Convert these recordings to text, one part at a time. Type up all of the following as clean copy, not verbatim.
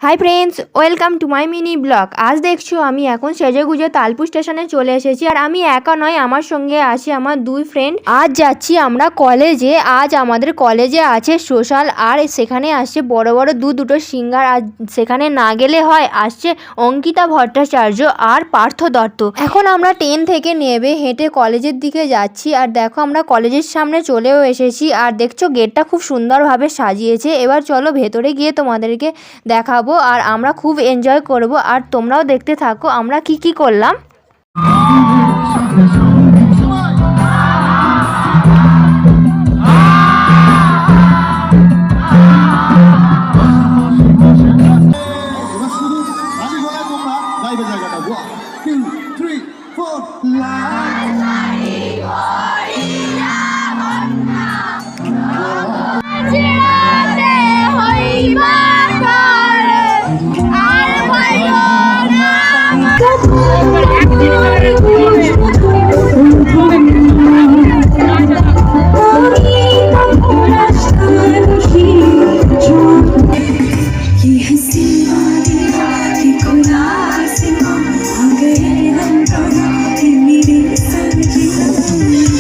Hi friends, welcome to my mini blog. আজ দেখছো আমি এখন সেজেগুজে তালপুর স্টেশনে চলে এসেছি। আর আমি একা নয়, আমার সঙ্গে আছে আমার দুই ফ্রেন্ড। আজ যাচ্ছি আমরা কলেজে। আজ আমাদের কলেজে আছে সোশ্যাল, আর সেখানে আসছে বড় বড় দুটো সিঙ্গার। আর সেখানে না গেলে হয়, আসছে অঙ্কিতা ভট্টাচার্য আর পার্থ দত্ত। এখন আমরা ট্রেন থেকে নেবে হেঁটে কলেজের দিকে যাচ্ছি। আর দেখো আমরা কলেজের সামনে চলেও এসেছি। আর দেখছো গেটটা খুব সুন্দরভাবে সাজিয়েছে। এবার চলো ভেতরে গিয়ে তোমাদেরকে দেখাবো। আর আমরা খুব এনজয় করব, আর তোমরাও দেখতে থাকো আমরা কি করলাম।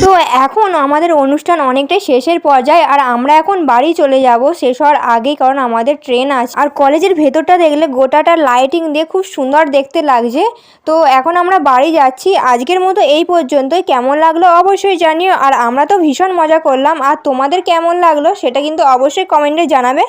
তো এখন আমাদের অনুষ্ঠান অনেকটাই শেষের পর্যায়ে, আর আমরা এখন বাড়ি চলে যাব শেষ হওয়ার আগেই, কারণ আমাদের ট্রেন আছে। আর কলেজের ভেতরটা দেখলে গোটাটা লাইটিং দিয়ে খুব সুন্দর দেখতে লাগছে। তো এখন আমরা বাড়ি যাচ্ছি। আজকের মতো এই পর্যন্তই। কেমন লাগলো অবশ্যই জানিও। আর আমরা তো ভীষণ মজা করলাম, আর তোমাদের কেমন লাগলো সেটা কিন্তু অবশ্যই কমেন্টে জানাবে।